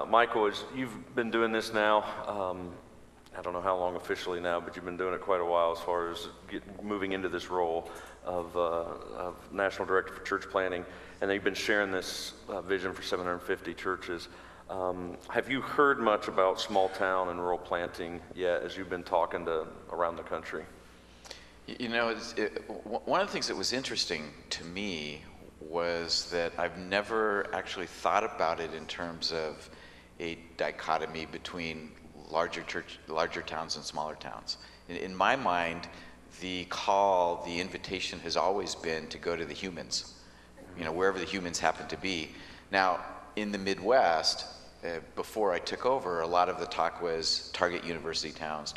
Michael, as you've been doing this now, I don't know how long officially now, but you've been doing it quite a while as far as moving into this role of National Director for Church Planting, and you've been sharing this vision for 750 churches. Have you heard much about small town and rural planting yet as you've been talking to around the country? You know, one of the things that was interesting to me was that I've never actually thought about it in terms of a dichotomy between larger towns and smaller towns. In my mind, the call, the invitation has always been to go to the humans, you know, wherever the humans happen to be. Now, in the Midwest, before I took over, a lot of the talk was target university towns,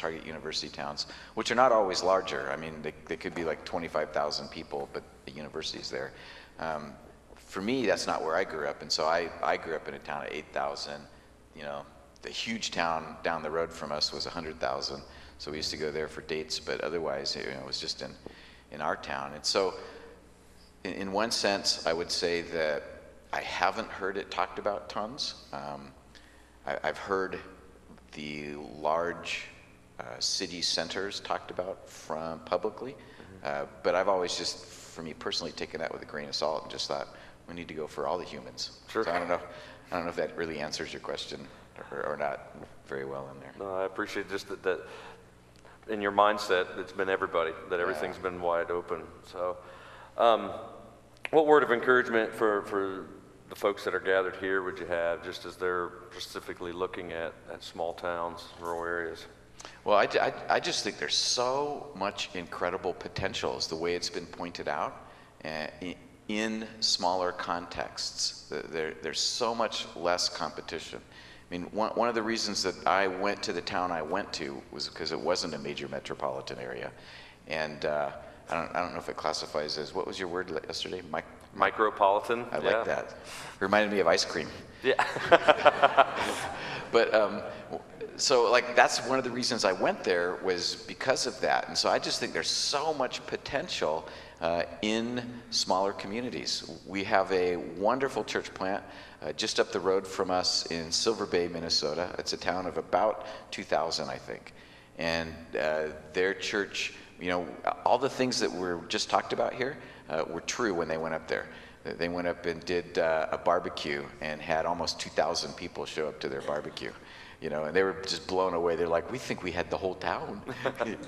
which are not always larger. I mean, they could be like 25,000 people, but the university's there. For me, that's not where I grew up, and so I grew up in a town of 8,000. You know, the huge town down the road from us was 100,000, so we used to go there for dates, but otherwise, you know, it was just in our town. And so, in one sense, I would say that I haven't heard it talked about tons. I've heard the large city centers talked about from publicly, but I've always just, for me personally, taken that with a grain of salt and just thought we need to go for all the humans. Sure. So I don't know if that really answers your question or not very well in there. No, I appreciate just that in your mindset, it's been everybody, that everything's been wide open. So, what word of encouragement for the folks that are gathered here would you have, just as they're specifically looking at small towns, rural areas? Well, I just think there's so much incredible potential, is the way it's been pointed out, in smaller contexts. There's so much less competition. I mean, one of the reasons that I went to the town I went to was because it wasn't a major metropolitan area. And I don't know if it classifies as, what was your word yesterday? Micropolitan? I like that. Reminded me of ice cream. Yeah. But so like that's one of the reasons I went there, was because of that. And so I just think there's so much potential in smaller communities. We have a wonderful church plant just up the road from us in Silver Bay, Minnesota. It's a town of about 2,000, I think. And their church, you know, all the things that were just talked about here were true when they went up there. They went up and did a barbecue and had almost 2,000 people show up to their barbecue. You know, and they were just blown away. They're like, we think we had the whole town.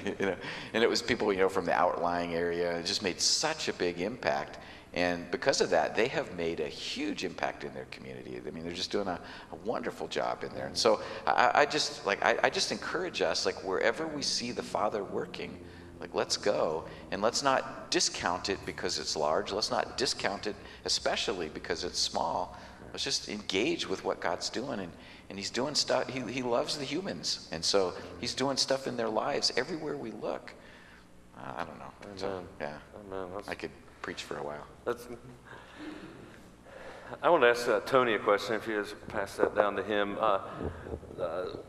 You know, and it was people, you know, from the outlying area. It just made such a big impact. And because of that, they have made a huge impact in their community. I mean, they're just doing a wonderful job in there. And so I just encourage us, like, wherever we see the Father working, like, let's go, and let's not discount it because it's large. Let's not discount it especially because it's small. Let's just engage with what God's doing, and he's doing stuff. He loves the humans, and so he's doing stuff in their lives everywhere we look. I don't know. So, yeah. Amen. I could preach for a while. I want to ask Tony a question, if you guys pass that down to him.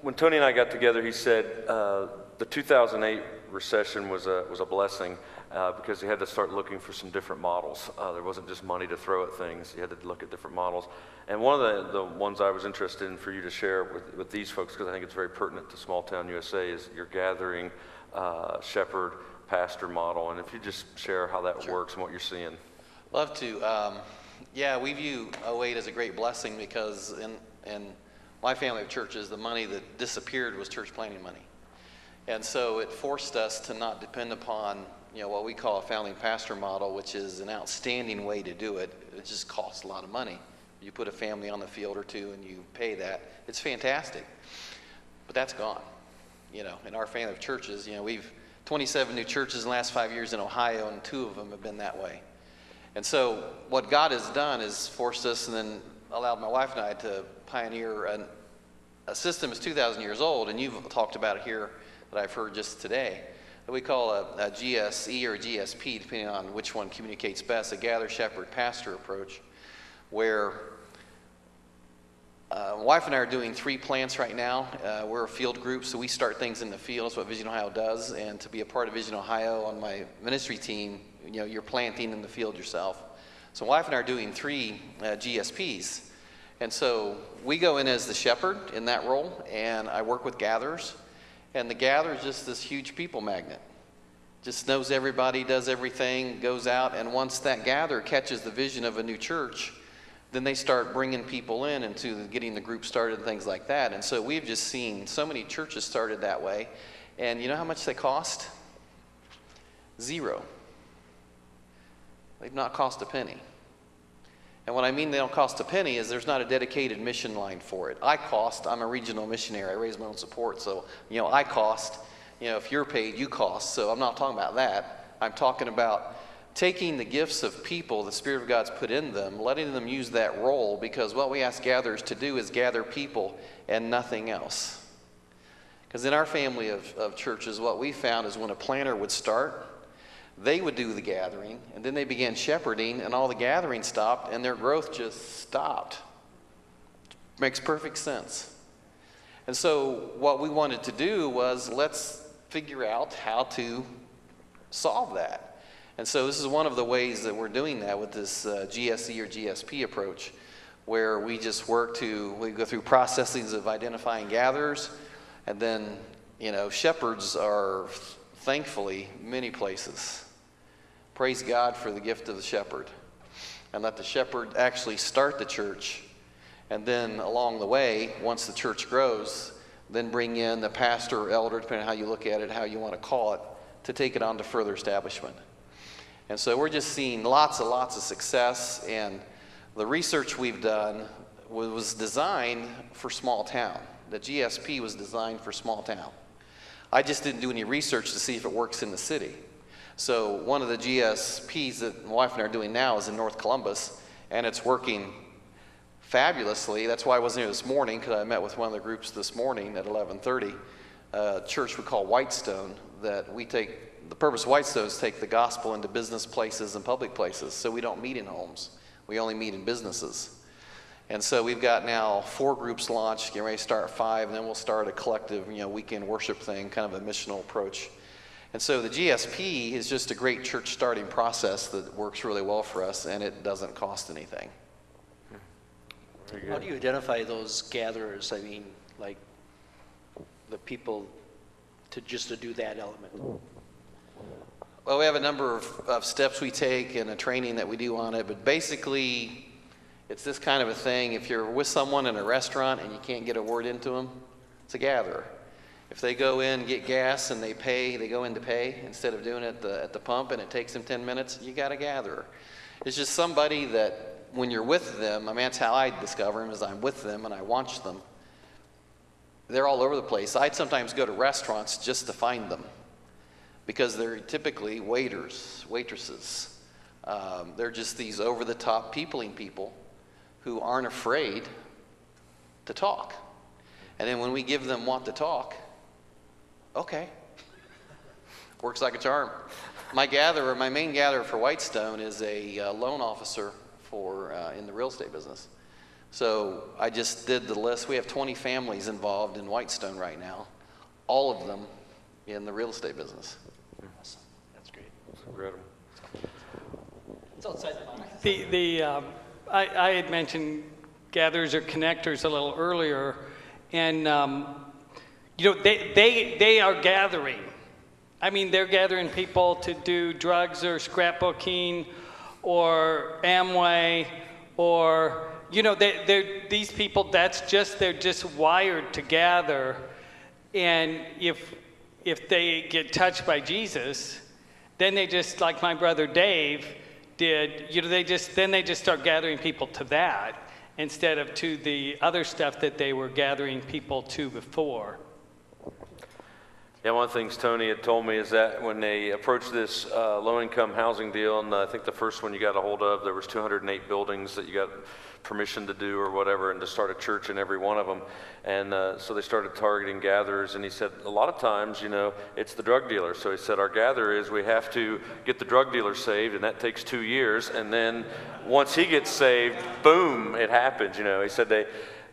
When Tony and I got together, he said the 2008 recession was a blessing because he had to start looking for some different models. There wasn't just money to throw at things. You had to look at different models. And one of the ones I was interested in for you to share with these folks, because I think it's very pertinent to Small Town USA, is your gathering shepherd pastor model. And if you just share how that works and what you're seeing. Love to. Yeah, we view 08 as a great blessing because in my family of churches, the money that disappeared was church planting money. And so it forced us to not depend upon, you know, what we call a founding pastor model, which is an outstanding way to do it. It just costs a lot of money. You put a family on the field or two and you pay that. It's fantastic. But that's gone. You know, in our family of churches, you know, we've 27 new churches in the last 5 years in Ohio, and 2 of them have been that way. And so what God has done is forced us and then allowed my wife and I to pioneer a system that's 2,000 years old, and you've talked about it here that I've heard just today, that we call a GSE or a GSP, depending on which one communicates best, a gather, shepherd, pastor approach, where my wife and I are doing 3 plants right now. We're a field group, so we start things in the field. That's what Vision Ohio does. And to be a part of Vision Ohio on my ministry team, you know, you're planting in the field yourself. So my wife and I are doing 3 GSPs. And so we go in as the shepherd in that role, and I work with gatherers. And the gatherer is just this huge people magnet. Just knows everybody, does everything, goes out, and once that gatherer catches the vision of a new church, then they start bringing people in into getting the group started and things like that. And so we've just seen so many churches started that way. And you know how much they cost? $0. They've not cost a penny. And what I mean they don't cost a penny is there's not a dedicated mission line for it. I'm a regional missionary. I raise my own support. So, I cost. If you're paid, you cost. So I'm not talking about that. I'm talking about taking the gifts of people the Spirit of God's put in them, letting them use that role, because what we ask gatherers to do is gather people and nothing else. Because in our family of churches, what we found is when a planter would start, they would do the gathering, and then they began shepherding, and all the gathering stopped, and their growth just stopped. Makes perfect sense. And so what we wanted to do was let's figure out how to solve that. And so this is one of the ways that we're doing that with this GSE or GSP approach, where we just we go through processes of identifying gatherers, and then, shepherds are thankfully many places. Praise God for the gift of the shepherd, and let the shepherd actually start the church, and then along the way, once the church grows, then bring in the pastor or elder, depending on how you look at it, how you want to call it, to take it on to further establishment. And so we're just seeing lots and lots of success, and the research we've done was designed for small town. The GSP was designed for small town. I just didn't do any research to see if it works in the city. So one of the GSPs that my wife and I are doing now is in North Columbus, and it's working fabulously. That's why I wasn't here this morning, because I met with one of the groups this morning at 11:30, a church we call Whitestone, that the purpose of Whitestone is to take the gospel into business places and public places. So we don't meet in homes. We only meet in businesses. And so we've got now 4 groups launched, getting ready to start 5, and then we'll start a collective, weekend worship thing, kind of a missional approach. And so the GSP is just a great church starting process that works really well for us, and it doesn't cost anything. How do you identify those gatherers? I mean, like the people to do that element? Well, we have a number of steps we take and a training that we do on it, but basically it's this kind of a thing. If you're with someone in a restaurant and you can't get a word into them, it's a gatherer. If they go in, get gas, and they go in to pay instead of doing it at the pump, and it takes them 10 minutes, you got a gatherer. It's just somebody that when you're with them, that's how I discover them, is I'm with them and I watch them. They're all over the place. I'd sometimes go to restaurants just to find them, because they're typically waiters, waitresses. They're just these over-the-top peopling people who aren't afraid to talk. And then when we give them what to talk, okay. Works like a charm. My main gatherer for Whitestone is a loan officer in the real estate business. So I just did the list. We have 20 families involved in Whitestone right now, all of them in the real estate business. Awesome. That's great. That's incredible. It's outside the box. I had mentioned gatherers or connectors a little earlier, and they are gathering. I mean, they're gathering people to do drugs or scrapbooking or Amway or, these people, they're just wired to gather. And if they get touched by Jesus, then they just, like my brother Dave did, they just start gathering people to that instead of to the other stuff that they were gathering people to before. Yeah, one of the things Tony had told me is that when they approached this low-income housing deal, and I think the first one you got a hold of, there was 208 buildings that you got permission to do or whatever, and to start a church in every one of them. And so they started targeting gatherers, and he said a lot of times, it's the drug dealer. So he said our gatherer is we have to get the drug dealer saved, and that takes 2 years, and then once he gets saved, boom, it happens. He said they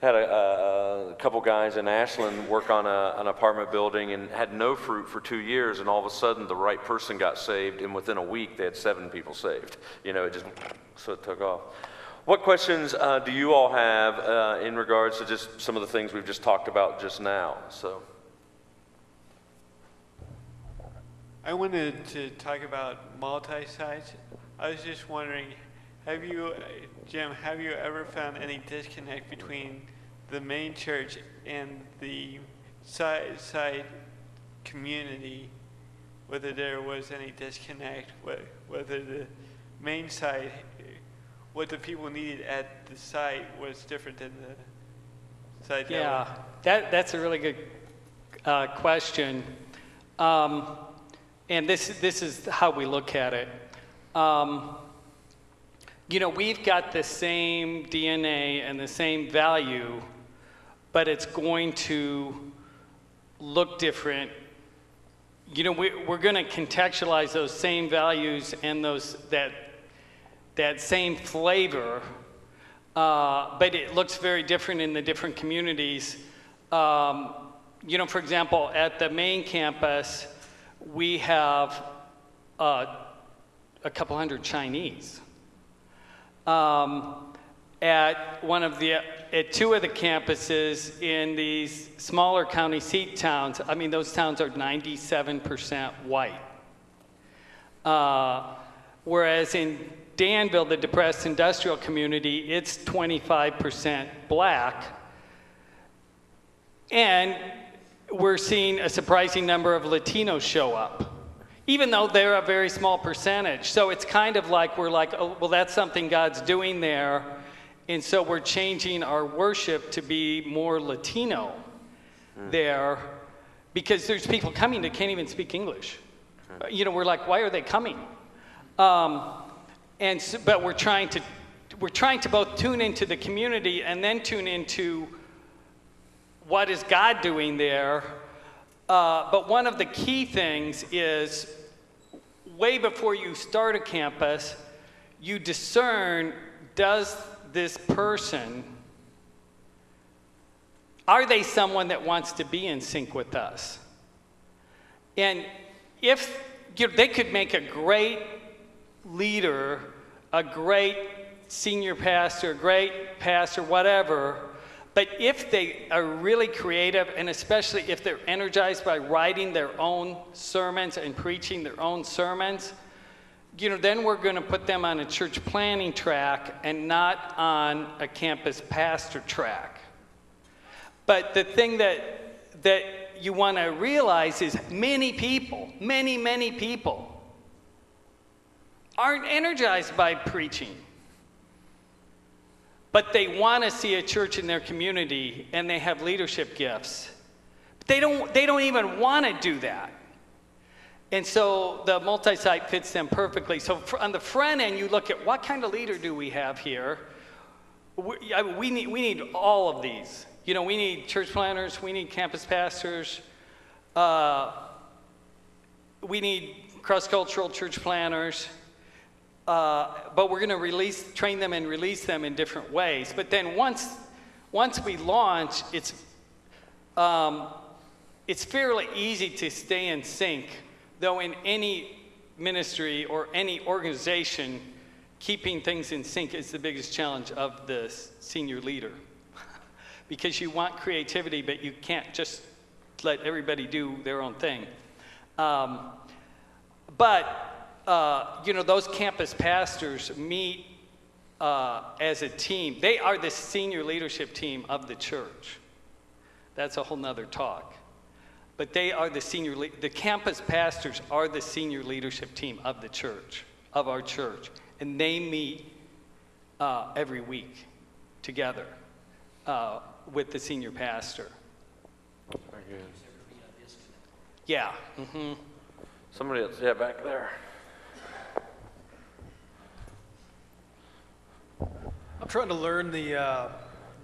had a couple guys in Ashland work on an apartment building and had no fruit for 2 years, and all of a sudden the right person got saved, and within a week they had 7 people saved. It just, so it took off. What questions do you all have in regards to just some of the things we've just talked about just now? So, I wanted to talk about multi-sites. I was just wondering, Jim, have you ever found any disconnect between the main church and the site community, whether there was any disconnect, whether the main site, what the people needed at the site was different than the site? Yeah, that's a really good question. And this is how we look at it. You know, we've got the same DNA and the same value, but it's going to look different. You know, we're going to contextualize those same values and that same flavor, but it looks very different in the different communities. You know, for example, at the main campus, we have a couple hundred Chinese. At two of the campuses in these smaller county seat towns, I mean, those towns are 97% white. Whereas in Danville, the depressed industrial community, it's 25% black. And we're seeing a surprising number of Latinos show up, even though they're a very small percentage. So it's kind of like we're like, oh, well, that's something God's doing there. And so we're changing our worship to be more Latino there, because there's people coming that can't even speak English. You know, we're like, why are they coming? But we're trying to both tune into the community and then tune into what is God doing there. But one of the key things is, way before you start a campus, you discern, does this person, are they someone that wants to be in sync with us? And if they could make a great leader, a great senior pastor, great pastor, whatever, but if they are really creative, and especially if they're energized by writing their own sermons and preaching their own sermons, you know, then we're going to put them on a church planning track and not on a campus pastor track. But the thing that you want to realize is many people aren't energized by preaching. But they want to see a church in their community, and they have leadership gifts. But they don't even want to do that. And so the multi-site fits them perfectly. So on the front end, you look at what kind of leader do we have here. We need all of these. You know, we need church planners, we need campus pastors, we need cross-cultural church planners. But we're going to train them and release them in different ways. But then once we launch, it's fairly easy to stay in sync. Though in any ministry or any organization, keeping things in sync is the biggest challenge of the senior leader. Because you want creativity, but you can't just let everybody do their own thing. You know, those campus pastors meet as a team. They are the senior leadership team of the church. That's a whole nother talk. But they are the campus pastors are the senior leadership team of the church, of our church. And they meet every week together with the senior pastor. Very good. Yeah. Mm-hmm. Somebody else, yeah, back there. I'm trying to learn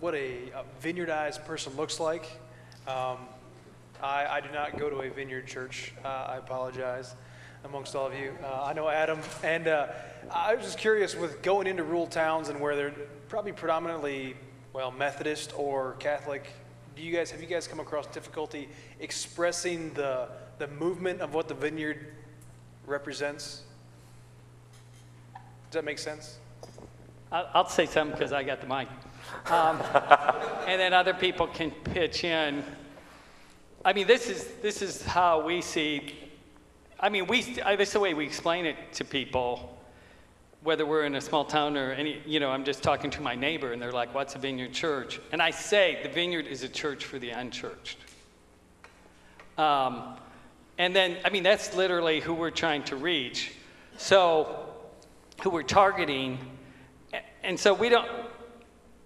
what a vineyardized person looks like. I do not go to a vineyard church. I apologize amongst all of you. I know Adam, and I was just curious, with going into rural towns and where they're probably predominantly, well, Methodist or Catholic, have you guys come across difficulty expressing the movement of what the vineyard represents? Does that make sense? I'll say something because I got the mic. And then other people can pitch in. I mean, this is how we see, I mean, this is the way we explain it to people, whether we're in a small town or any, I'm just talking to my neighbor and they're like, what's a Vineyard Church? And I say the Vineyard is a church for the unchurched. And then, I mean, that's literally who we're trying to reach. So, who we're targeting. And so we don't,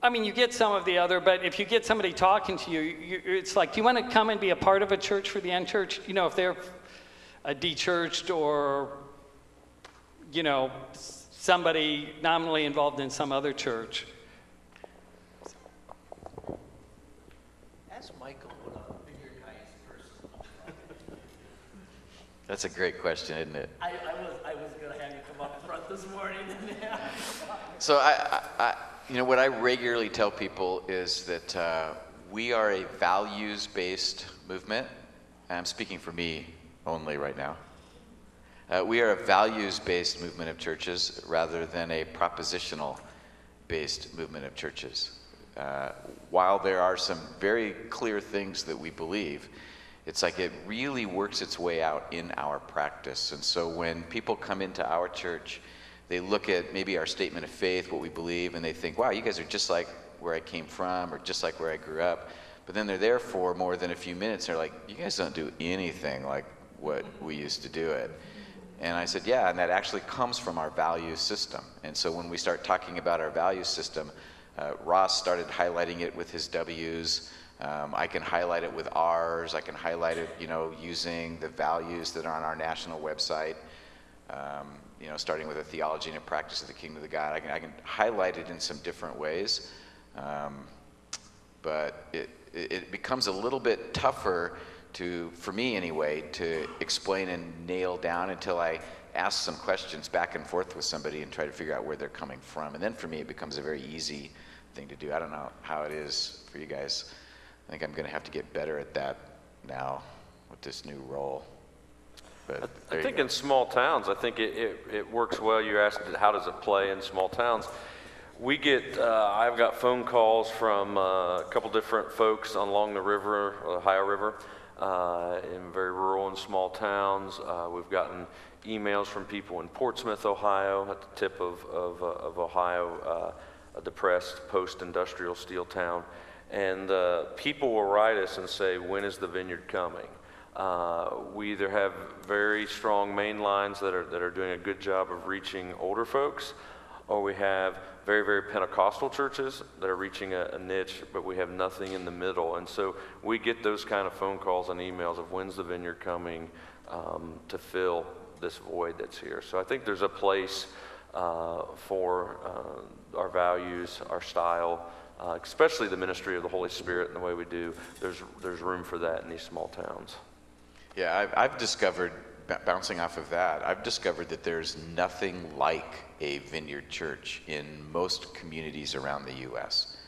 I mean, you get some of the other, but if you get somebody talking to you, it's like, do you want to come and be a part of a church for the unchurched? If they're a de-churched or, somebody nominally involved in some other church. Ask Michael what a Vineyard guy is personally. That's a great question, isn't it? I was going to have you come up front this morning. So what I regularly tell people is that we are a values-based movement. I'm speaking for me only right now. We are a values-based movement of churches rather than a propositional-based movement of churches. While there are some very clear things that we believe, it's like it really works its way out in our practice. And so when people come into our church, they look at maybe our statement of faith, what we believe, and they think, wow, you guys are just like where I came from or just like where I grew up. But then they're there for more than a few minutes. They're like, you guys don't do anything like what we used to do it. And I said, yeah, and that actually comes from our value system. And so when we start talking about our value system, Ross started highlighting it with his W's. I can highlight it with R's. I can highlight it, using the values that are on our national website. Starting with a theology and a practice of the kingdom of God. I can highlight it in some different ways. But it becomes a little bit tougher for me anyway, to explain and nail down until I ask some questions back and forth with somebody and try to figure out where they're coming from. And then for me, it becomes a very easy thing to do. I don't know how it is for you guys. I think I'm going to have to get better at that now with this new role. But I think in small towns, I think it works well. You asked how does it play in small towns. We get, I've got phone calls from a couple different folks along the river, Ohio River, in very rural and small towns. We've gotten emails from people in Portsmouth, Ohio, at the tip of Ohio, a depressed post-industrial steel town. And people will write us and say, when is the Vineyard coming? We either have very strong main lines that are doing a good job of reaching older folks, or we have very, very Pentecostal churches that are reaching a niche, but we have nothing in the middle. And so we get those kind of phone calls and emails of when's the Vineyard coming to fill this void that's here. So I think there's a place for our values, our style, especially the ministry of the Holy Spirit and the way we do. There's room for that in these small towns. Yeah, I've discovered, bouncing off of that, I've discovered that there's nothing like a Vineyard Church in most communities around the U.S.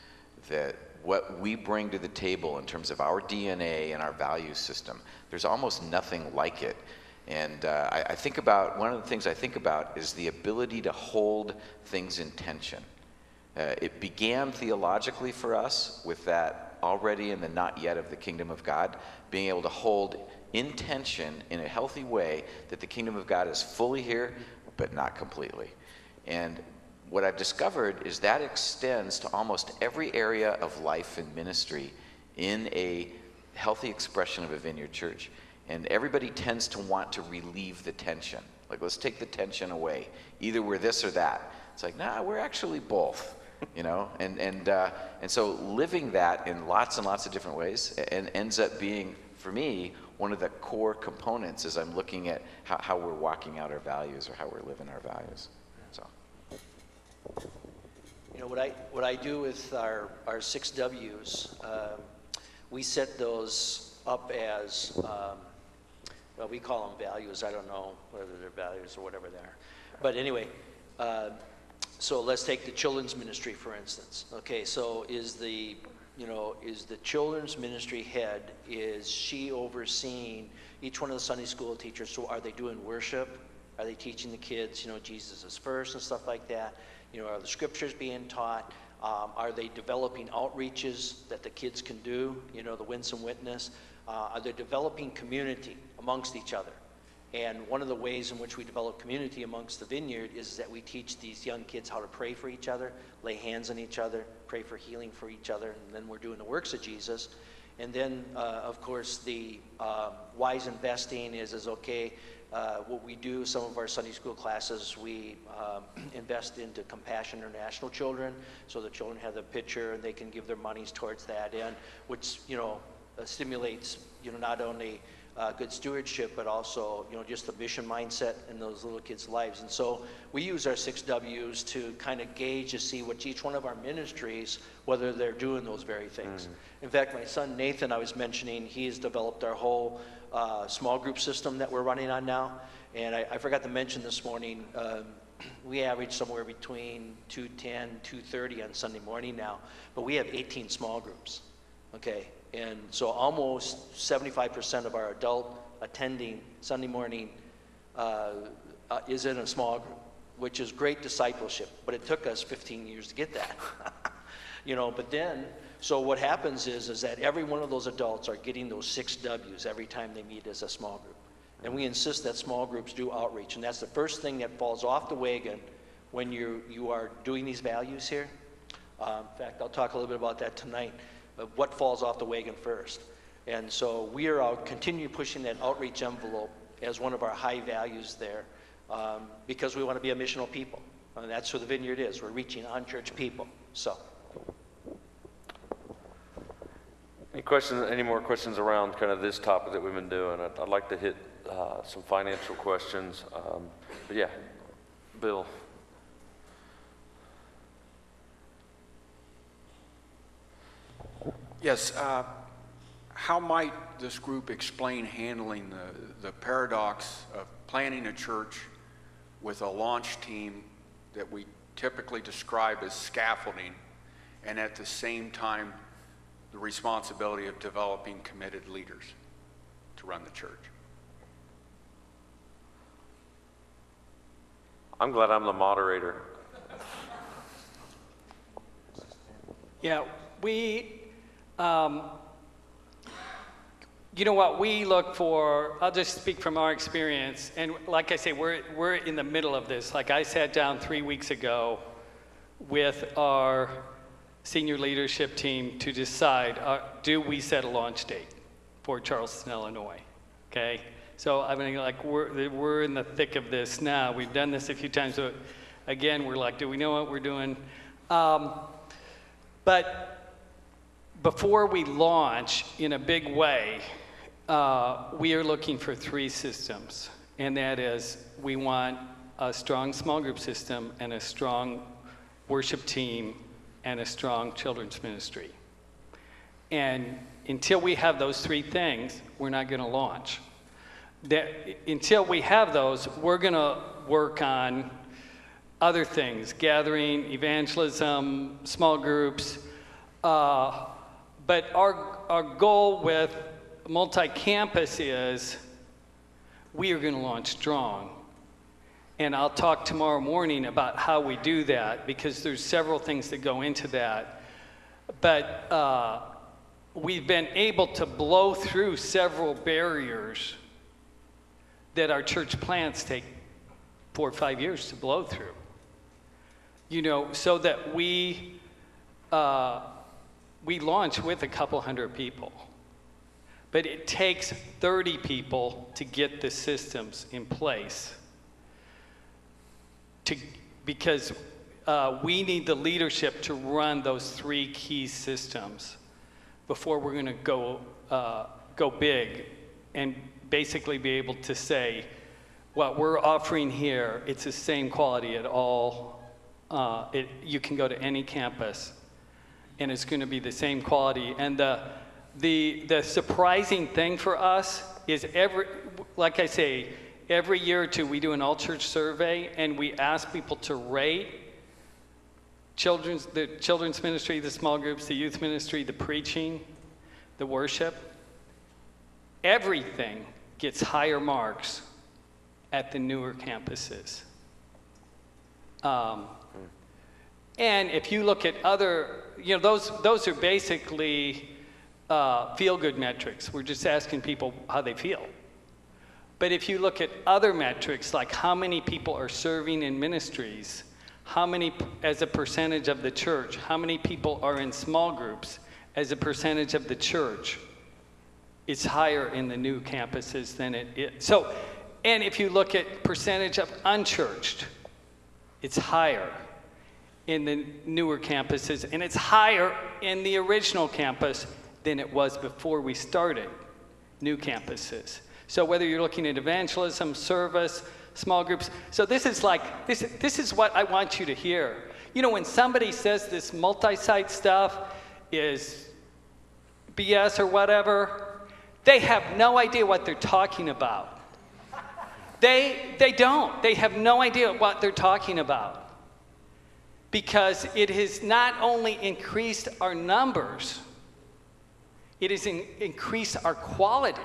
That what we bring to the table in terms of our DNA and our value system, there's almost nothing like it. And I think about, one of the things I think about is the ability to hold things in tension. It began theologically for us with that already in the not yet of the kingdom of God, being able to hold in tension in a healthy way that the kingdom of God is fully here, but not completely. And what I've discovered is that extends to almost every area of life and ministry in a healthy expression of a Vineyard Church. And everybody tends to want to relieve the tension. Like, let's take the tension away. Either we're this or that. It's like, nah, we're actually both. And so living that in lots and lots of different ways and ends up being, for me, one of the core components as I'm looking at how we're walking out our values or how we're living our values. So, what I do with our 6 W's, we set those up as, well, we call them values. I don't know whether they're values or whatever they are. But anyway, so let's take the children's ministry, for instance. Okay, so is the children's ministry head, is she overseeing each one of the Sunday school teachers? So are they doing worship? Are they teaching the kids, Jesus is first and stuff like that? You know, are the scriptures being taught? Are they developing outreaches that the kids can do, you know, the Winsome Witness? Are they developing community amongst each other? And one of the ways in which we develop community amongst the Vineyard is that we teach these young kids how to pray for each other, lay hands on each other, pray for healing for each other, and then we're doing the works of Jesus. And then, of course, the wise investing is okay. What we do, some of our Sunday school classes, we invest into Compassion International Children, so the children have the picture and they can give their monies towards that end, which, you know, stimulates, you know, not only good stewardship, but also, you know, just the mission mindset in those little kids' lives. And so we use our 6 W's to kind of gauge to see what each one of our ministries, whether they're doing those very things. In fact, my son Nathan, I was mentioning, he's developed our whole small group system that we're running on now. And I forgot to mention this morning, we average somewhere between 210, 230 on Sunday morning now, but we have 18 small groups, okay? And so almost 75% of our adult attending Sunday morning is in a small group, which is great discipleship, but it took us 15 years to get that. You know, but then, so what happens is that every one of those adults are getting those 6 W's every time they meet as a small group. And we insist that small groups do outreach, and that's the first thing that falls off the wagon when you are doing these values here. In fact, I'll talk a little bit about that tonight. Of what falls off the wagon first. And so we are continue pushing that outreach envelope as one of our high values there, because we want to be a missional people. And that's who the Vineyard is. We're reaching unchurched people. So. Any more questions around kind of this topic that we've been doing? I'd like to hit some financial questions. But yeah, Bill. Yes, how might this group explain handling the paradox of planning a church with a launch team that we typically describe as scaffolding, and at the same time the responsibility of developing committed leaders to run the church? I'm glad I'm the moderator. Yeah, you know what we look for, I'll just speak from our experience, and like I say, we're in the middle of this. Like I sat down 3 weeks ago with our senior leadership team to decide, do we set a launch date for Charleston, Illinois, okay? So I mean, like we're in the thick of this now. We've done this a few times, so again, we're like, do we know what we're doing? But before we launch in a big way, we are looking for 3 systems, and that is we want a strong small group system and a strong worship team and a strong children's ministry. And until we have those 3 things, we're not going to launch. Until we have those, we're going to work on other things, gathering, evangelism, small groups. But our goal with multi-campus is we are going to launch strong. And I'll talk tomorrow morning about how we do that, because there's several things that go into that. But we've been able to blow through several barriers that our church plants take 4 or 5 years to blow through. You know, so that we launch with a couple hundred people. But it takes 30 people to get the systems in place. Because we need the leadership to run those 3 key systems before we're going to go big and basically be able to say, what we're offering here, it's the same quality at all. You can go to any campus, and it's going to be the same quality. And the surprising thing for us is like I say, every year or two we do an all-church survey, and we ask people to rate the children's ministry, the small groups, the youth ministry, the preaching, the worship. Everything gets higher marks at the newer campuses. And if you look at other, those are basically feel-good metrics. We're just asking people how they feel. But if you look at other metrics, like how many people are serving in ministries, how many as a percentage of the church, how many people are in small groups as a percentage of the church, it's higher in the new campuses than it is. So, and if you look at percentage of unchurched, it's higher in the newer campuses, and it's higher in the original campus than it was before we started new campuses. So whether you're looking at evangelism, service, small groups, so this is what I want you to hear. When somebody says this multi-site stuff is BS or whatever, they have no idea what they're talking about. They don't. They have no idea what they're talking about. Because it has not only increased our numbers, it has increased our quality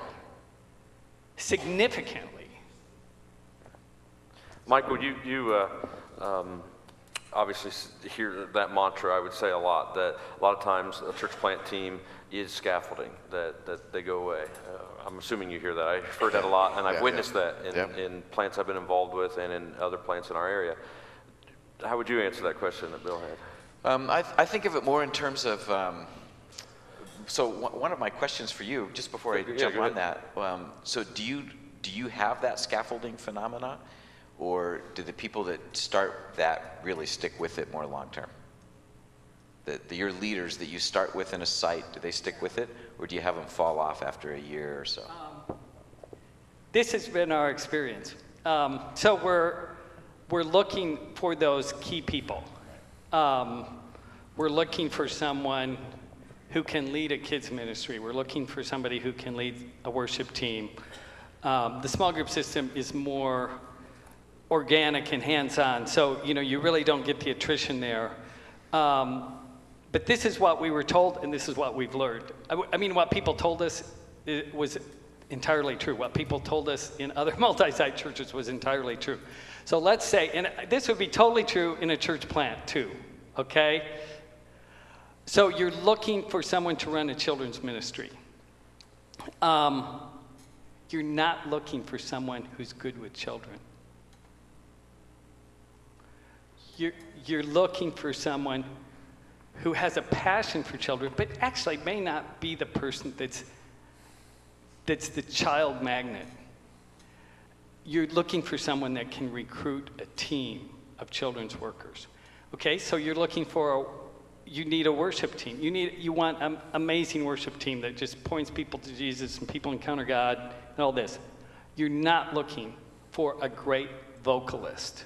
significantly. Michael, you obviously hear that mantra, I would say a lot, that a lot of times a church plant team is scaffolding, that they go away. I'm assuming you hear that. I've heard that a lot, and I've witnessed that in plants I've been involved with and in other plants in our area. How would you answer that question that Bill had? I think of it more in terms of, so one of my questions for you, just before I jump on that, so do you have that scaffolding phenomena, or do the people that start that really stick with it more long term? Your leaders that you start with in a site, do they stick with it, or do you have them fall off after a year or so? This has been our experience. So we're looking for those key people. We're looking for someone who can lead a kids ministry. We're looking for somebody who can lead a worship team. The small group system is more organic and hands-on, so you really don't get the attrition there. But this is what we were told, and this is what we've learned. I mean, what people told us was entirely true. What people told us in other multi-site churches was entirely true. So let's say, and this would be totally true in a church plant too, okay? So you're looking for someone to run a children's ministry. You're not looking for someone who's good with children. You're looking for someone who has a passion for children, but actually may not be the person that's the child magnet. You're looking for someone that can recruit a team of children's workers. Okay, so you're looking for you need a worship team. You want an amazing worship team that just points people to Jesus and people encounter God and all this. You're not looking for a great vocalist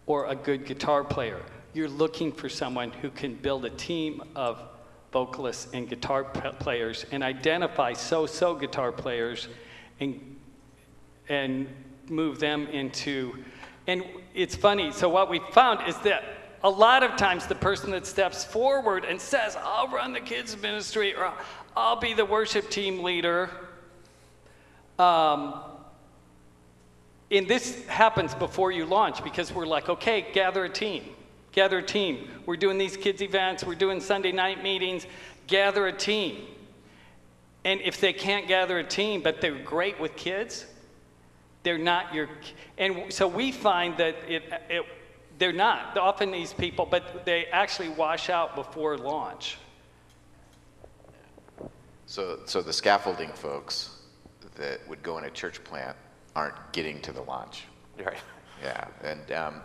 or a good guitar player. You're looking for someone who can build a team of vocalists and guitar players and identify so-so guitar players and move them into, and it's funny, so what we found is that a lot of times the person that steps forward and says, I'll run the kids ministry or I'll be the worship team leader, and this happens before you launch because we're like, okay, gather a team. We're doing these kids events, we're doing Sunday night meetings, gather a team. And if they can't gather a team, but they're great with kids, they're not your, and so we find that they're not often these people, but they actually wash out before launch. So the scaffolding folks that would go in a church plant aren't getting to the launch. Right. Yeah,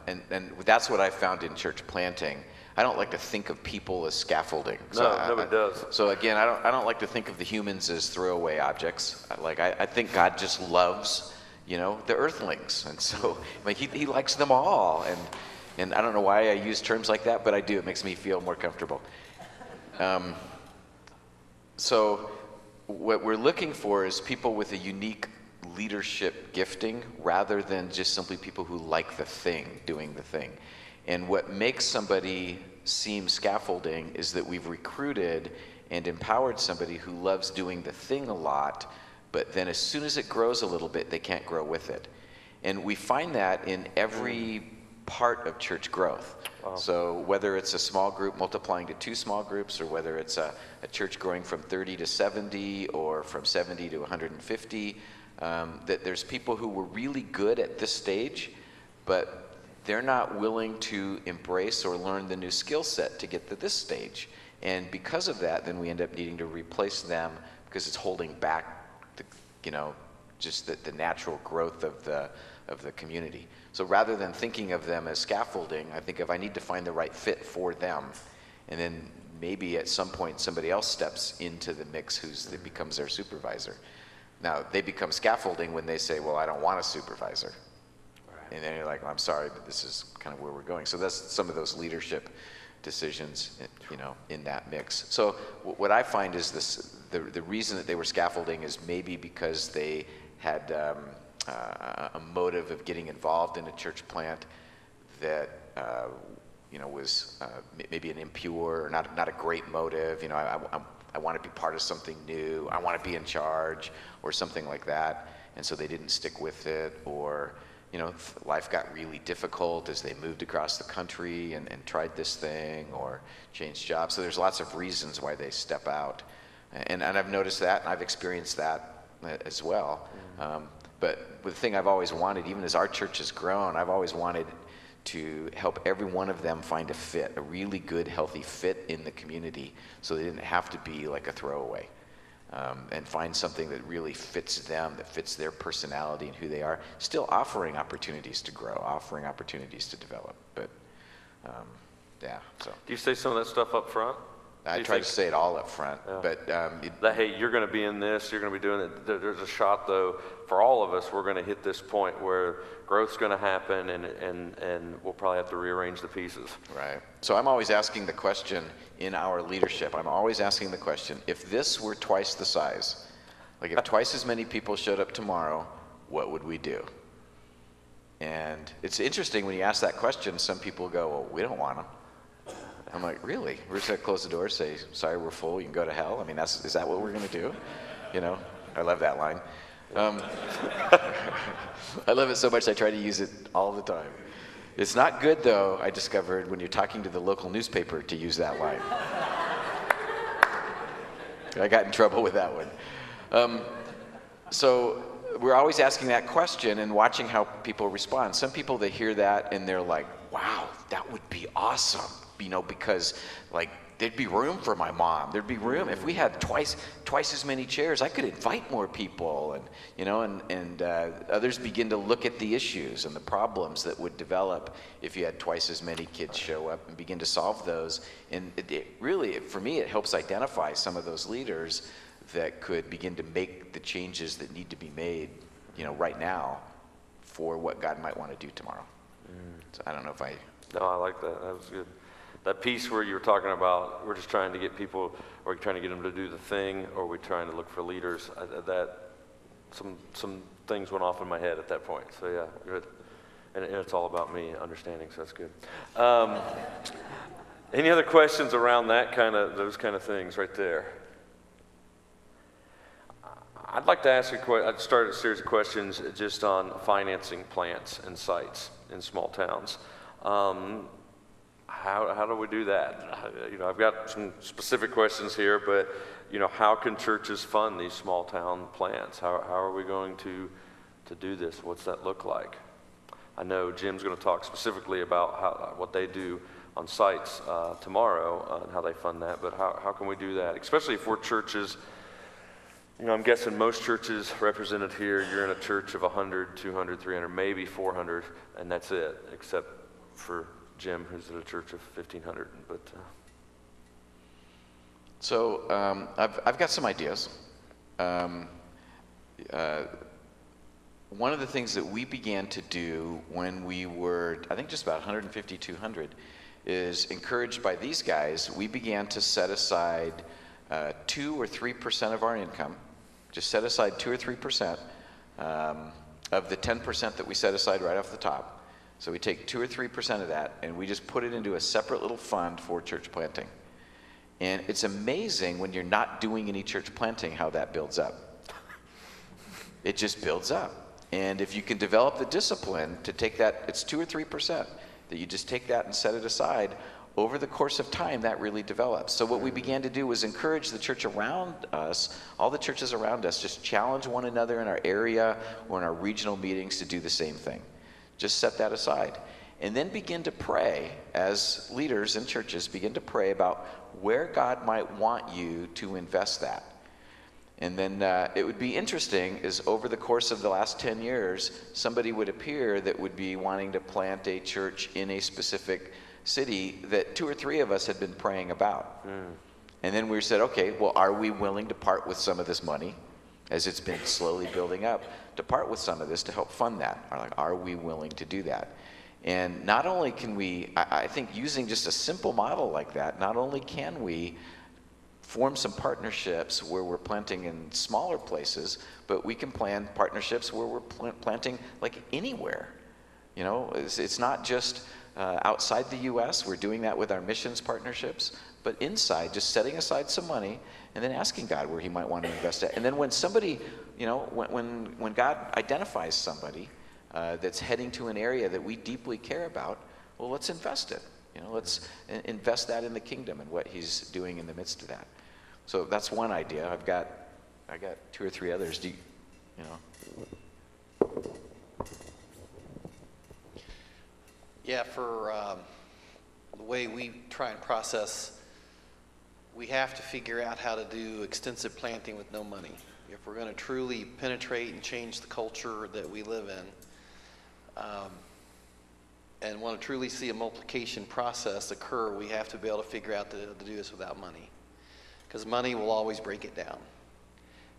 and that's what I found in church planting. I don't like to think of people as scaffolding. No, nobody does. So again, I don't like to think of the humans as throwaway objects. I think God just loves, the earthlings, and so he likes them all. And I don't know why I use terms like that, but I do. It makes me feel more comfortable. So what we're looking for is people with a unique leadership gifting rather than just simply people who like the thing, doing the thing. And what makes somebody seem scaffolding is that we've recruited and empowered somebody who loves doing the thing a lot, but then as soon as it grows a little bit, they can't grow with it. And we find that in every part of church growth. Wow. So whether it's a small group multiplying to 2 small groups, or whether it's a church growing from 30 to 70 or from 70 to 150, that there's people who were really good at this stage, but they're not willing to embrace or learn the new skill set to get to this stage. And because of that, then we end up needing to replace them because it's holding back the, just the natural growth of the community. So rather than thinking of them as scaffolding, I think if I need to find the right fit for them, and then maybe at some point somebody else steps into the mix that becomes their supervisor. Now, they become scaffolding when they say, well, I don't want a supervisor. Right. And then you're like, well, I'm sorry, but this is kind of where we're going. So that's some of those leadership decisions, in that mix. So what I find is the reason that they were scaffolding is maybe because they had a motive of getting involved in a church plant that was maybe an impure or not a great motive. I want to be part of something new. I want to be in charge or something like that. And so they didn't stick with it, or life got really difficult as they moved across the country and tried this thing or changed jobs. So there's lots of reasons why they step out. And I've noticed that, and I've experienced that as well. But the thing I've always wanted, even as our church has grown, I've always wanted to help every one of them find a fit, a really good, healthy fit in the community, so they didn't have to be like a throwaway. And find something that really fits them, that fits their personality and who they are, still offering opportunities to grow, offering opportunities to develop. But so. Do you say some of that stuff up front? I try to say it all up front, but that, hey, you're going to be in this, you're going to be doing it. There's a shot, though, for all of us, we're going to hit this point where growth's going to happen, and we'll probably have to rearrange the pieces. Right. So I'm always asking the question in our leadership. I'm always asking the question: if this were twice the size, like if twice as many people showed up tomorrow, what would we do? And it's interesting when you ask that question. Some people go, "Well, we don't want them." I'm like, really? We're just gonna close the door, say, sorry, we're full, you can go to hell? I mean, is that what we're gonna do? I love that line. I love it so much I try to use it all the time. It's not good, though, I discovered, when you're talking to the local newspaper to use that line. I got in trouble with that one. So we're always asking that question and watching how people respond. Some people, they hear that and they're like, wow, that would be awesome. Because there'd be room for my mom. There'd be room if we had twice as many chairs. I could invite more people, and others begin to look at the issues and the problems that would develop if you had twice as many kids show up and begin to solve those. And it really, for me, it helps identify some of those leaders that could begin to make the changes that need to be made, right now, for what God might want to do tomorrow. So I don't know if I. No, I like that. That was good. That piece where you were talking about, we're just trying to get people, or we're trying to get them to do the thing, or we're trying to look for leaders. Some things went off in my head at that point. So yeah, good. And it's all about me understanding, so that's good. Any other questions around those kind of things right there? I'd like to ask I'd start a series of questions just on financing plants and sites in small towns. How do we do that? I've got some specific questions here, but how can churches fund these small town plants? How are we going to do this? What's that look like? I know Jim's going to talk specifically about what they do on sites tomorrow and how they fund that, but how can we do that? Especially if we're churches, I'm guessing most churches represented here, you're in a church of 100, 200, 300, maybe 400, and that's it, except for Jim, who's at a church of 1,500. But so I've got some ideas. One of the things that we began to do when we were, I think, just about 150, 200, is encouraged by these guys. We began to set aside 2 or 3% of our income. Just set aside 2 or 3% of the 10% that we set aside right off the top. So we take 2 or 3% of that, and we just put it into a separate little fund for church planting. And it's amazing when you're not doing any church planting how that builds up. It just builds up. And if you can develop the discipline to take that, it's 2 or 3%, that you just take that and set it aside. Over the course of time, that really develops. So what we began to do was encourage the church around us, all the churches around us, just challenge one another in our area or in our regional meetings to do the same thing. Just set that aside. And then begin to pray, as leaders in churches, begin to pray about where God might want you to invest that. And then it would be interesting is over the course of the last 10 years, somebody would appear that would be wanting to plant a church in a specific city that 2 or 3 of us had been praying about. And then we said, okay, well, are we willing to part with some of this money, as it's been slowly building up, to part with some of this to help fund that? Are we willing to do that? And not only can we, I think using just a simple model like that, not only can we form some partnerships where we're planting in smaller places, but we can plan partnerships where we're planting like anywhere. You know, it's not just outside the U.S. We're doing that with our missions partnerships, but inside, just setting aside some money and then asking God where he might want to invest it. And then when somebody, you know, when God identifies somebody that's heading to an area that we deeply care about, well, let's invest it. You know, let's invest that in the kingdom and what he's doing in the midst of that. So that's one idea. I got 2 or 3 others. Do you know? Yeah, for the way we try and process, we have to figure out how to do extensive planting with no money. If we're going to truly penetrate and change the culture that we live in, and want to truly see a multiplication process occur, we have to be able to figure out to do this without money. Because money will always break it down.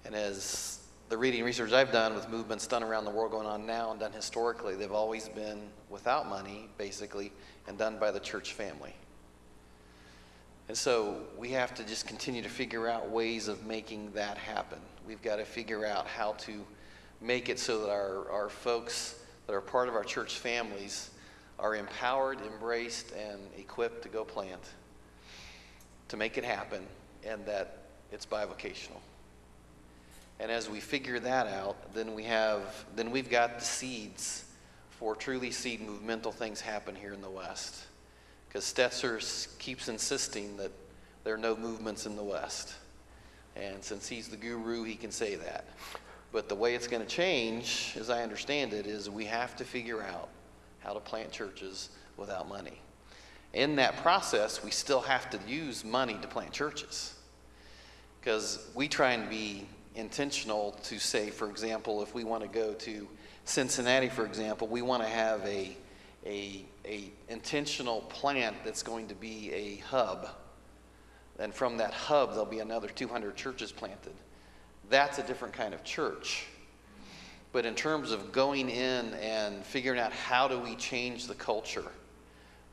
And as the reading research I've done with movements done around the world going on now and done historically, they've always been without money, basically, and done by the church family. And so we have to just continue to figure out ways of making that happen. We've got to figure out how to make it so that our folks that are part of our church families are empowered, embraced, and equipped to go plant, to make it happen, and that it's bivocational. And as we figure that out, then we've got the seeds for truly seeing movemental things happen here in the West. Because Stetzer keeps insisting that there are no movements in the West. And since he's the guru, he can say that. But the way it's going to change, as I understand it, is we have to figure out how to plant churches without money. In that process, we still have to use money to plant churches. Because we try and be intentional to say, for example, if we want to go to Cincinnati, for example, we want to have a intentional plant that's going to be a hub. And from that hub, there'll be another 200 churches planted. That's a different kind of church. But in terms of going in and figuring out how do we change the culture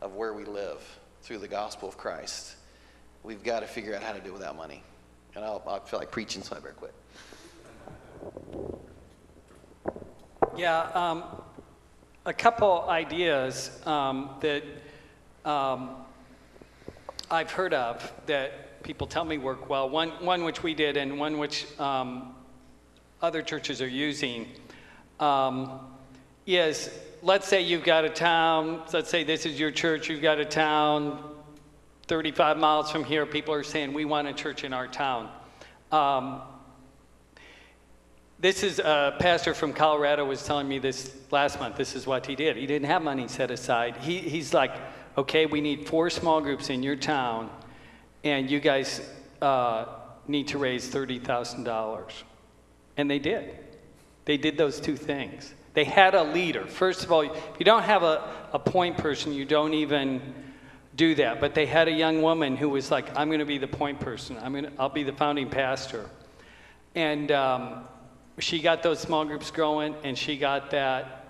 of where we live through the gospel of Christ, we've got to figure out how to do it without money. And I feel like preaching, so I better quit. Yeah, a couple ideas that I've heard of that people tell me work well. One which we did and one which other churches are using is, let's say you've got a town, let's say this is your church, you've got a town 35 miles from here, people are saying, we want a church in our town. This is a pastor from Colorado was telling me this last month. This is what he did. He didn't have money set aside. He's like, okay, we need 4 small groups in your town, and you guys need to raise $30,000. And they did. They did those 2 things. They had a leader. First of all, if you don't have a point person, you don't even do that. But they had a young woman who was like, I'm going to be the point person. I'll be the founding pastor. And she got those small groups growing, and she got that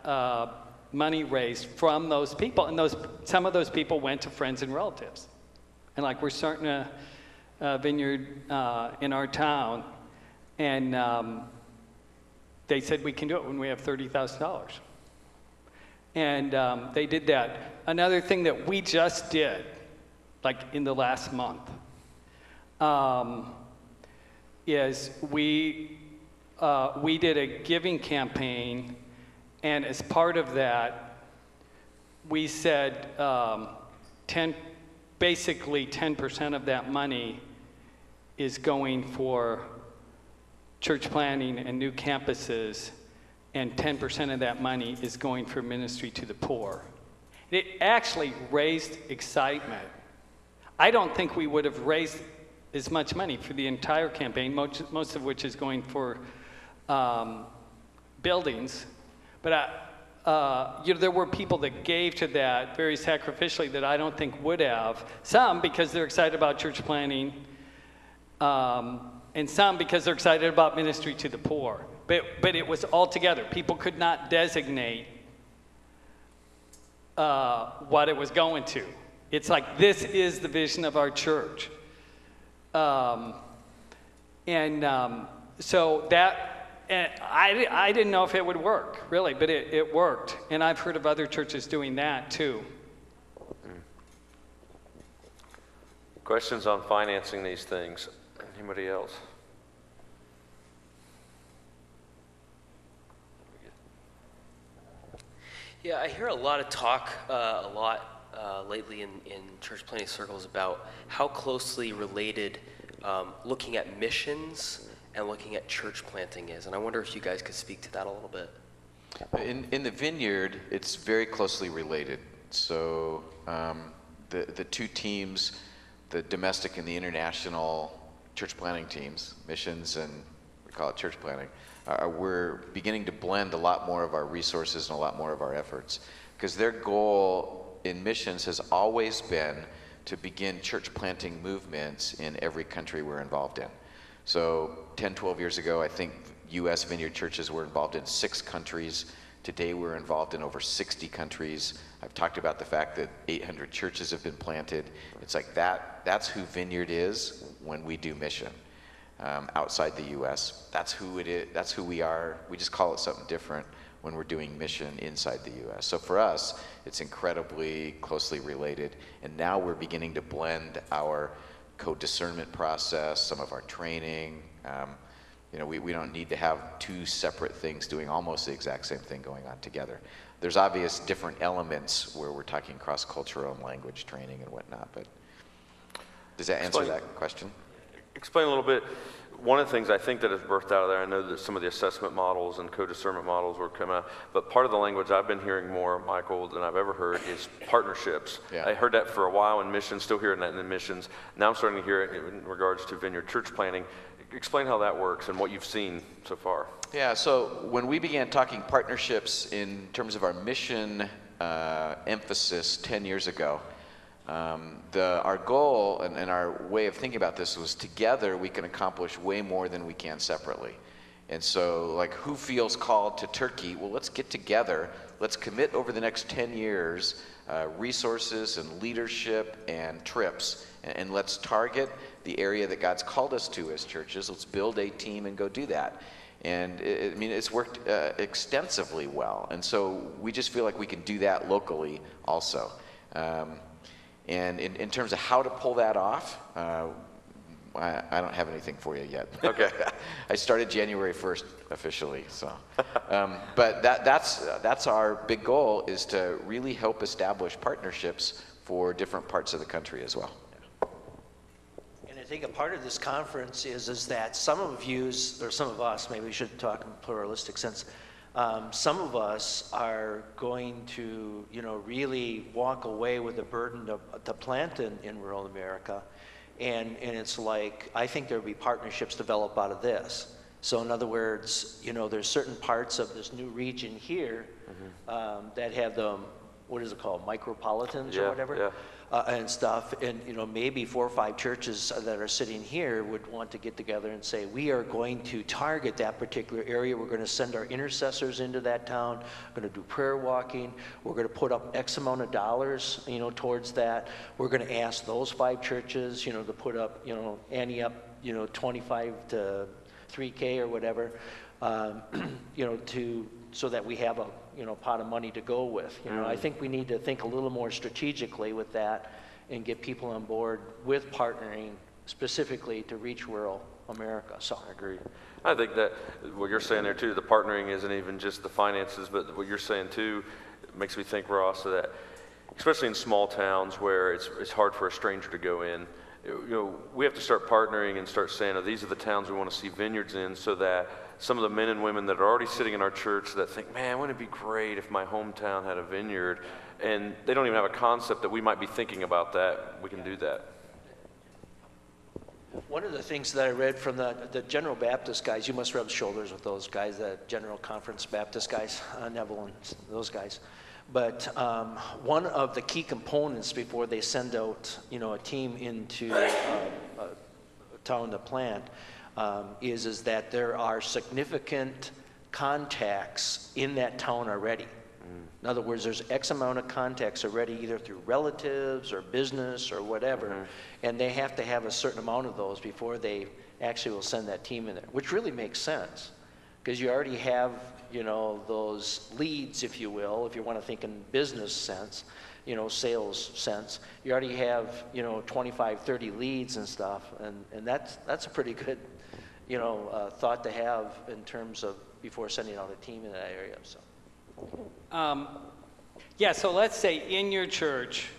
money raised from those people. And some of those people went to friends and relatives. And like, we're starting a vineyard in our town, and they said we can do it when we have $30,000. And they did that. Another thing that we just did, like in the last month, is we did a giving campaign, and as part of that, we said basically 10% of that money is going for church planting and new campuses, and 10% of that money is going for ministry to the poor. It actually raised excitement. I don't think we would have raised as much money for the entire campaign, most of which is going for buildings. But there were people that gave to that very sacrificially that I don't think would have. Some because they're excited about church planting, and some because they're excited about ministry to the poor. But it was all together. People could not designate what it was going to. It's like, this is the vision of our church. So that, and I didn't know if it would work, really, but it worked. And I've heard of other churches doing that, too. Questions on financing these things? Anybody else? Yeah, I hear a lot of talk, lately in church planting circles about how closely related looking at missions and looking at church planting is. And I wonder if you guys could speak to that a little bit. In the Vineyard, it's very closely related. So the two teams, the domestic and the international church planting teams, missions and we call it church planting, we're beginning to blend a lot more of our resources and a lot more of our efforts, because their goal in missions has always been to begin church planting movements in every country we're involved in. So 10, 12 years ago, I think U.S. Vineyard churches were involved in 6 countries. Today we're involved in over 60 countries. I've talked about the fact that 800 churches have been planted. It's like that's who Vineyard is when we do mission. Outside the U.S. That's who it is. That's who we are. We just call it something different when we're doing mission inside the U.S. So for us, it's incredibly closely related. And now we're beginning to blend our co-discernment process, some of our training. We don't need to have 2 separate things doing almost the exact same thing going on together. There's obvious different elements where we're talking cross-cultural and language training and whatnot. But does that answer that question? Explain a little bit. One of the things I think that has birthed out of there, I know that some of the assessment models and co-discernment models were coming out, but part of the language I've been hearing more, Michael, than I've ever heard is partnerships. Yeah. I heard that for a while in missions, still hearing that in the missions. Now I'm starting to hear it in regards to Vineyard church planting. Explain how that works and what you've seen so far. Yeah, so when we began talking partnerships in terms of our mission emphasis 10 years ago, our goal and our way of thinking about this was together we can accomplish way more than we can separately. And so, like, who feels called to Turkey? Well, let's get together. Let's commit over the next 10 years resources and leadership and trips, and let's target the area that God's called us to as churches. Let's build a team and go do that. And it's worked extensively well. And so we just feel like we can do that locally also. And in terms of how to pull that off, I don't have anything for you yet. Okay. I started January 1st officially, so. But that's our big goal, is to really help establish partnerships for different parts of the country as well. And I think a part of this conference is that some of us, maybe we should talk in a pluralistic sense, some of us are going to, really walk away with the burden to plant in rural America. And it's like, I think there'll be partnerships develop out of this. So in other words, there's certain parts of this new region here that have the, what is it called, micropolitans or whatever? Yeah. And stuff, and maybe 4 or 5 churches that are sitting here would want to get together and say, we are going to target that particular area. We're going to send our intercessors into that town. We're going to do prayer walking. We're going to put up X amount of dollars, towards that. We're going to ask those 5 churches, to put up, ante up, 25 to 3K or whatever, so that we have a pot of money to go with. I think we need to think a little more strategically with that and get people on board with partnering specifically to reach rural America. So I agree. I think that what you're saying there too, the partnering isn't even just the finances, but what you're saying too makes me think, Ross, that especially in small towns where it's hard for a stranger to go in. We have to start partnering and start saying, oh, these are the towns we want to see vineyards in, so that some of the men and women that are already sitting in our church that think, man, wouldn't it be great if my hometown had a vineyard, and they don't even have a concept that we might be thinking about that, we can do that. One of the things that I read from the General Baptist guys, you must rub shoulders with those guys, the General Conference Baptist guys, Neville and those guys. But one of the key components before they send out, a team into a town to plant is that there are significant contacts in that town already. In other words, there's X amount of contacts already, either through relatives or business or whatever, and they have to have a certain amount of those before they actually will send that team in there, which really makes sense, because you already have, those leads, if you will, if you want to think in business sense, sales sense. You already have, 25, 30 leads and stuff, and that's a pretty good, thought to have in terms of before sending out a team in that area. So. So let's say in your church,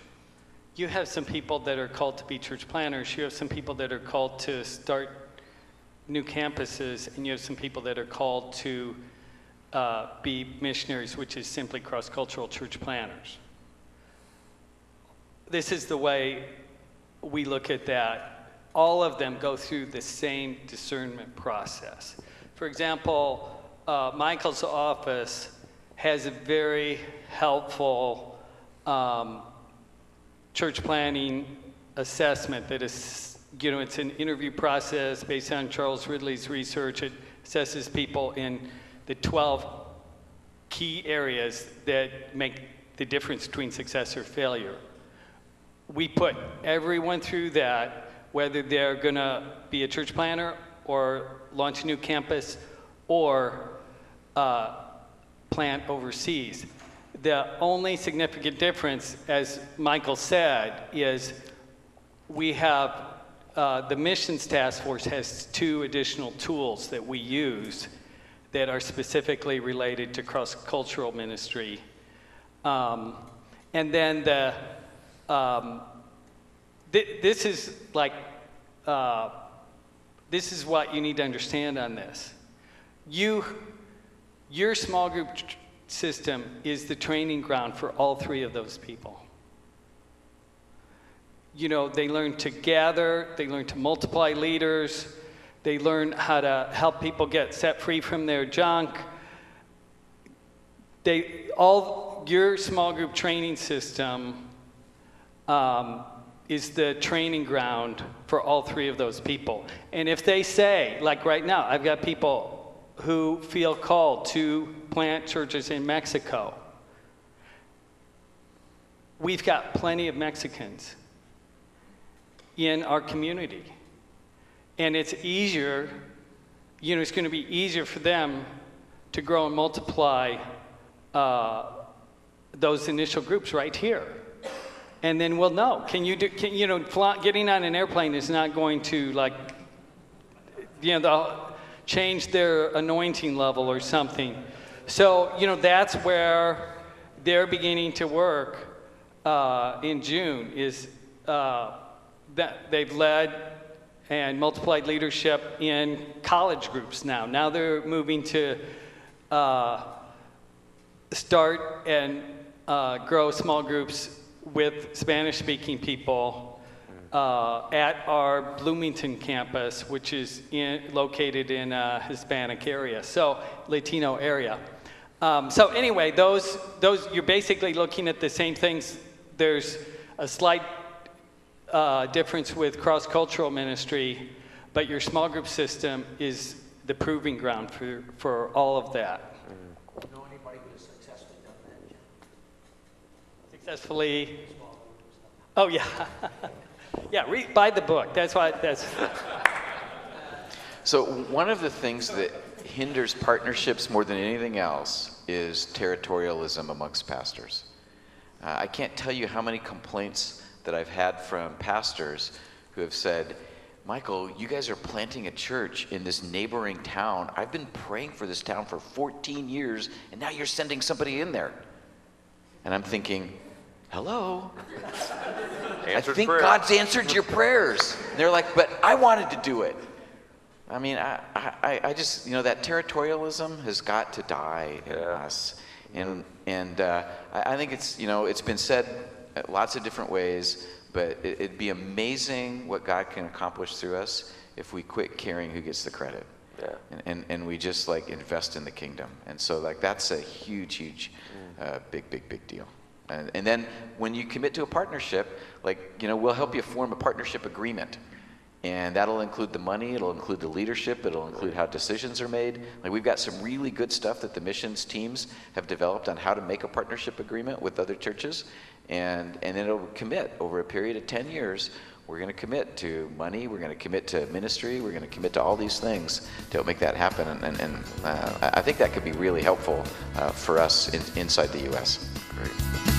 you have some people that are called to be church planners, you have some people that are called to start new campuses, and you have some people that are called to be missionaries, which is simply cross-cultural church planners. This is the way we look at that. All of them go through the same discernment process. For example, Michael's office has a very helpful church planning assessment that is, it's an interview process based on Charles Ridley's research. It assesses people in the 12 key areas that make the difference between success or failure. We put everyone through that, whether they're gonna be a church planner or launch a new campus or plant overseas. The only significant difference, as Michael said, is we have the missions task force has 2 additional tools that we use that are specifically related to cross-cultural ministry. And then this is what you need to understand on this. Your small group system is the training ground for all 3 of those people. They learn to gather, they learn to multiply leaders, they learn how to help people get set free from their junk. Your small group training system is the training ground for all 3 of those people. And if they say, like right now, I've got people who feel called to plant churches in Mexico. We've got plenty of Mexicans in our community. And it's easier, it's going to be easier for them to grow and multiply those initial groups right here. And then we'll know. Getting on an airplane is not going to change their anointing level or something. So, that's where they're beginning to work in June, is that they've led and multiplied leadership in college groups now. Now they're moving to start and grow small groups with Spanish-speaking people at our Bloomington campus, which is located in a Hispanic area, so Latino area. So anyway, those you're basically looking at the same things. There's a slight difference with cross-cultural ministry, but your small group system is the proving ground for all of that. Know anybody who has successfully done that, Jim? Successfully? Oh yeah, yeah. Buy the book. That's why. So one of the things that hinders partnerships more than anything else is territorialism amongst pastors. I can't tell you how many complaints that I've had from pastors who have said, Michael, you guys are planting a church in this neighboring town. I've been praying for this town for 14 years, and now you're sending somebody in there. And I'm thinking, hello? I Answered think prayer. God's answered your prayers. And they're like, but I wanted to do it. I mean, I just, that territorialism has got to die in us. And I think it's been said lots of different ways, but it'd be amazing what God can accomplish through us if we quit caring who gets the credit. Yeah. And we just invest in the kingdom. And so that's a huge, big deal. And then when you commit to a partnership, we'll help you form a partnership agreement. And that'll include the money, it'll include the leadership, it'll include how decisions are made. We've got some really good stuff that the missions teams have developed on how to make a partnership agreement with other churches. And then it'll commit over a period of 10 years. We're going to commit to money, we're going to commit to ministry, we're going to commit to all these things to help make that happen. And I think that could be really helpful for us inside the U.S. Great.